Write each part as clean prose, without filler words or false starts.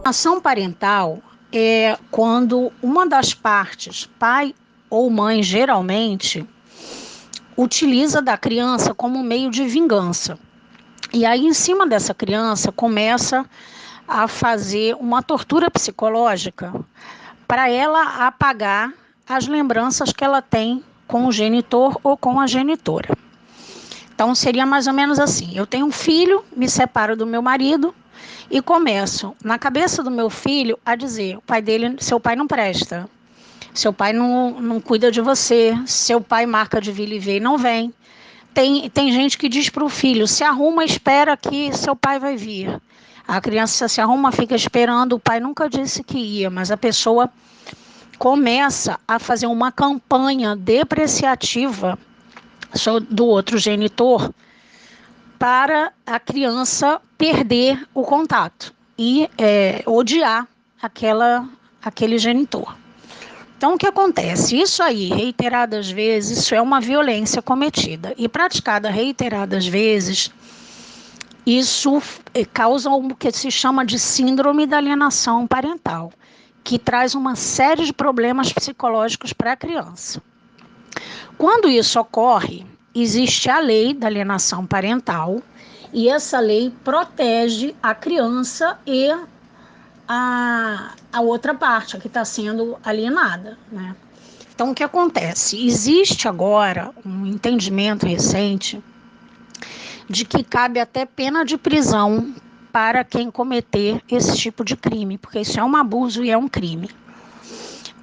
Ação parental é quando uma das partes, pai ou mãe, geralmente, utiliza da criança como meio de vingança. E aí, em cima dessa criança, começa a fazer uma tortura psicológica para ela apagar as lembranças que ela tem com o genitor ou com a genitora. Então, seria mais ou menos assim: eu tenho um filho, me separo do meu marido e começo, na cabeça do meu filho, a dizer: o pai dele, seu pai não presta, seu pai não cuida de você, seu pai marca de vir e ver e não vem. Tem gente que diz para o filho: se arruma, espera que seu pai vai vir. A criança se arruma, fica esperando, o pai nunca disse que ia, mas a pessoa começa a fazer uma campanha depreciativa do outro genitor para a criança perder o contato e odiar aquele genitor. Então, o que acontece? Isso aí, reiteradas vezes, isso é uma violência cometida. E praticada reiteradas vezes, isso causa o que se chama de síndrome da alienação parental, que traz uma série de problemas psicológicos para a criança. Quando isso ocorre, existe a lei da alienação parental, e essa lei protege a criança e a outra parte, a que está sendo alienada, né? Então, o que acontece? Existe agora um entendimento recente de que cabe até pena de prisão para quem cometer esse tipo de crime, porque isso é um abuso e é um crime.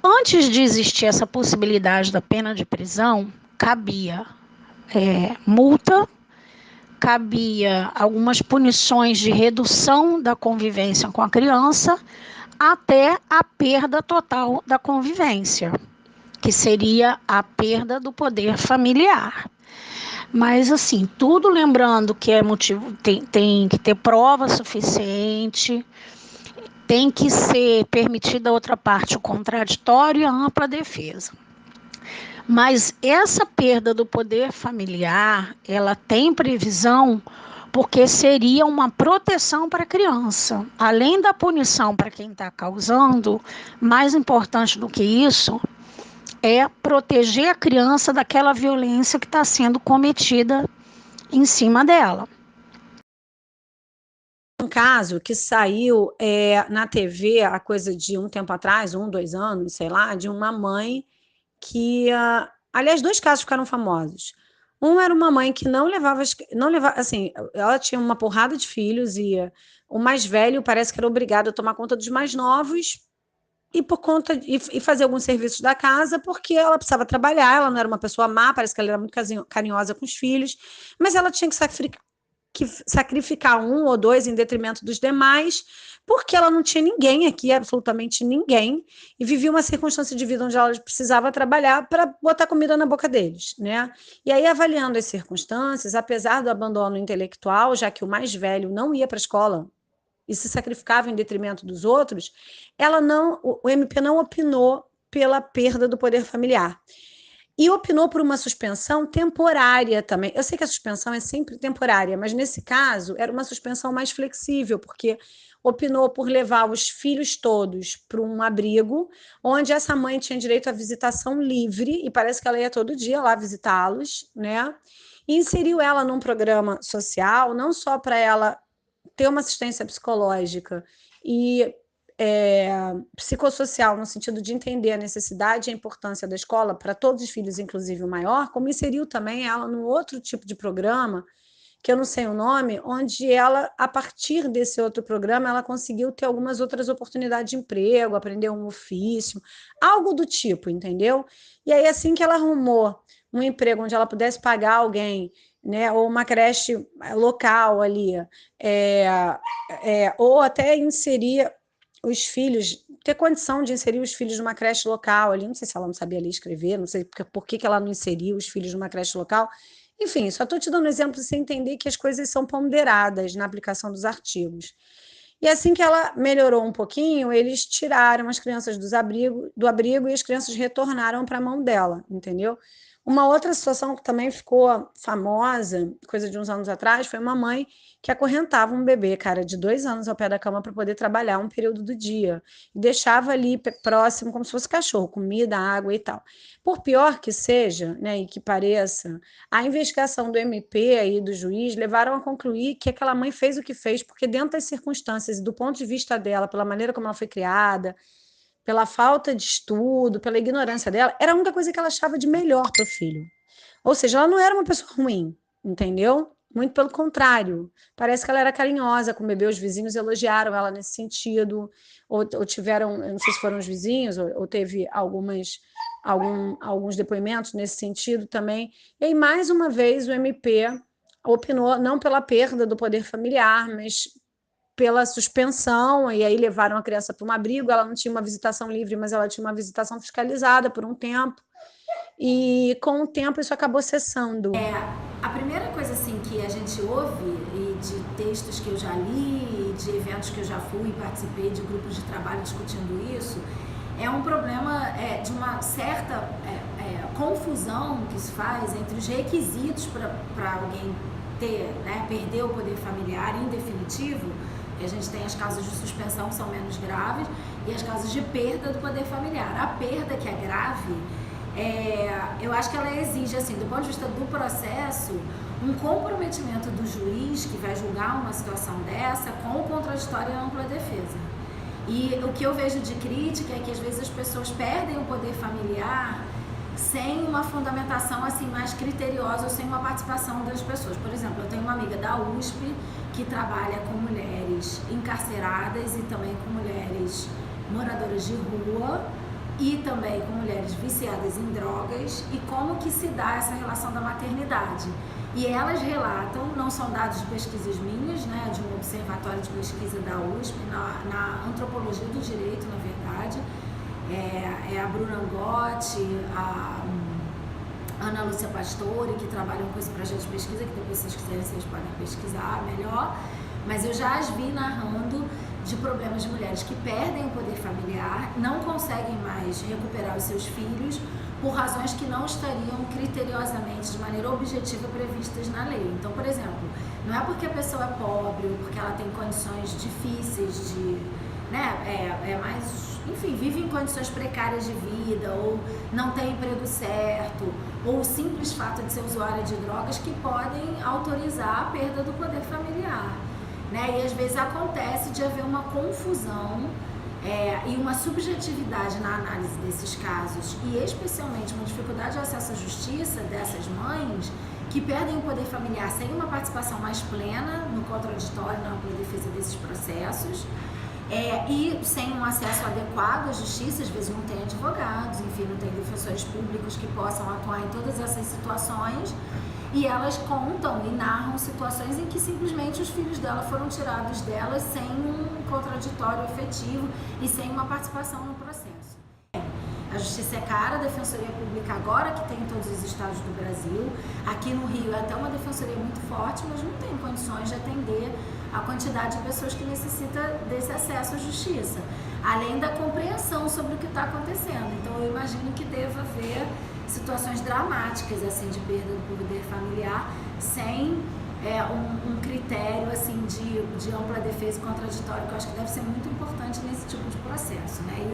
Antes de existir essa possibilidade da pena de prisão, cabia multa, cabia algumas punições de redução da convivência com a criança, até a perda total da convivência, que seria a perda do poder familiar. Mas, assim, tudo lembrando que é motivo, tem que ter prova suficiente, tem que ser permitida a outra parte o contraditório e a ampla defesa. Mas essa perda do poder familiar, ela tem previsão porque seria uma proteção para a criança. Além da punição para quem está causando, mais importante do que isso, é proteger a criança daquela violência que está sendo cometida em cima dela. Um caso que saiu na TV há coisa de um tempo atrás, 2 anos, sei lá, de uma mãe que, aliás, 2 casos ficaram famosos. Um era uma mãe que não levava, assim, ela tinha uma porrada de filhos e o mais velho parece que era obrigado a tomar conta dos mais novos e por conta e fazer alguns serviços da casa, porque ela precisava trabalhar, ela não era uma pessoa má, parece que ela era muito carinhosa com os filhos, mas ela tinha que sacrificar um ou dois em detrimento dos demais, porque ela não tinha ninguém aqui, absolutamente ninguém, e vivia uma circunstância de vida onde ela precisava trabalhar para botar comida na boca deles, né? E aí, avaliando as circunstâncias, apesar do abandono intelectual, já que o mais velho não ia para a escola e se sacrificava em detrimento dos outros, o MP não opinou pela perda do poder familiar. E opinou por uma suspensão temporária também. Eu sei que a suspensão é sempre temporária, mas nesse caso era uma suspensão mais flexível, porque opinou por levar os filhos todos para um abrigo, onde essa mãe tinha direito à visitação livre, e parece que ela ia todo dia lá visitá-los, né? E inseriu ela num programa social, não só para ela ter uma assistência psicológica e psicossocial, no sentido de entender a necessidade e a importância da escola para todos os filhos, inclusive o maior, como inseriu também ela num outro tipo de programa, que eu não sei o nome, onde ela, a partir desse outro programa, ela conseguiu ter algumas outras oportunidades de emprego, aprender um ofício, algo do tipo, entendeu? E aí, assim que ela arrumou um emprego onde ela pudesse pagar alguém, né, ou uma creche local ali, ou até inserir os filhos, ter condição de inserir os filhos numa creche local ali, não sei se ela não sabia ler e escrever, não sei por que ela não inseriu os filhos numa creche local, enfim, só estou te dando um exemplo para você entender que as coisas são ponderadas na aplicação dos artigos. E assim que ela melhorou um pouquinho, eles tiraram as crianças do abrigo e as crianças retornaram para a mão dela, entendeu? Uma outra situação que também ficou famosa, coisa de uns anos atrás, foi uma mãe que acorrentava um bebê, cara, de 2 anos ao pé da cama para poder trabalhar um período do dia. E deixava ali próximo, como se fosse cachorro, comida, água e tal. Por pior que seja, né, e que pareça, a investigação do MP e do juiz levaram a concluir que aquela mãe fez o que fez, porque dentro das circunstâncias e do ponto de vista dela, pela maneira como ela foi criada, pela falta de estudo, pela ignorância dela, era a única coisa que ela achava de melhor para o filho. Ou seja, ela não era uma pessoa ruim, entendeu? Muito pelo contrário. Parece que ela era carinhosa com o bebê, os vizinhos elogiaram ela nesse sentido, ou tiveram, eu não sei se foram os vizinhos, ou teve alguns depoimentos nesse sentido também. E aí, mais uma vez, o MP opinou não pela perda do poder familiar, mas pela suspensão, e aí levaram a criança para um abrigo. Ela não tinha uma visitação livre, mas ela tinha uma visitação fiscalizada por um tempo, e com o tempo isso acabou cessando. A primeira coisa assim que a gente ouve, e de textos que eu já li, e de eventos que eu já fui e participei de grupos de trabalho discutindo isso, é um problema de uma certa confusão que se faz entre os requisitos para alguém ter, né, perder o poder familiar em definitivo. A gente tem as causas de suspensão, que são menos graves, e as causas de perda do poder familiar. A perda, que é grave, eu acho que ela exige, assim, do ponto de vista do processo, um comprometimento do juiz que vai julgar uma situação dessa com o contraditório e a ampla defesa. E o que eu vejo de crítica é que às vezes as pessoas perdem o poder familiar sem uma fundamentação assim mais criteriosa ou sem uma participação das pessoas. Por exemplo, eu tenho uma amiga da USP que trabalha com mulheres encarceradas e também com mulheres moradoras de rua e também com mulheres viciadas em drogas, e como que se dá essa relação da maternidade. E elas relatam, não são dados de pesquisas minhas, né, de um observatório de pesquisa da USP, na antropologia do direito, na verdade, a Bruna Angotti, a Ana Lúcia Pastore, que trabalham com esse projeto de pesquisa, que depois, se vocês quiserem, vocês podem pesquisar melhor. Mas eu já as vi narrando de problemas de mulheres que perdem o poder familiar, não conseguem mais recuperar os seus filhos por razões que não estariam criteriosamente, de maneira objetiva, previstas na lei. Então, por exemplo, não é porque a pessoa é pobre ou porque ela tem condições difíceis de, né, mais, enfim, vive em condições precárias de vida, ou não tem emprego certo, ou o simples fato de ser usuária de drogas, que podem autorizar a perda do poder familiar. Né? E às vezes acontece de haver uma confusão e uma subjetividade na análise desses casos, e especialmente uma dificuldade de acesso à justiça dessas mães que perdem o poder familiar sem uma participação mais plena no contraditório, na ampla defesa desses processos, e sem um acesso adequado à justiça. Às vezes não tem advogados, enfim, não tem defensores públicos que possam atuar em todas essas situações, e elas contam e narram situações em que simplesmente os filhos dela foram tirados delas sem um contraditório efetivo e sem uma participação no processo. A justiça é cara, a defensoria pública agora que tem em todos os estados do Brasil. Aqui no Rio é até uma defensoria muito forte, mas não tem condições de atender a quantidade de pessoas que necessita desse acesso à justiça, além da compreensão sobre o que está acontecendo. Então eu imagino que deva haver situações dramáticas assim de perda do poder familiar sem um critério assim de ampla defesa e contraditório, que eu acho que deve ser muito importante nesse tipo de processo, né?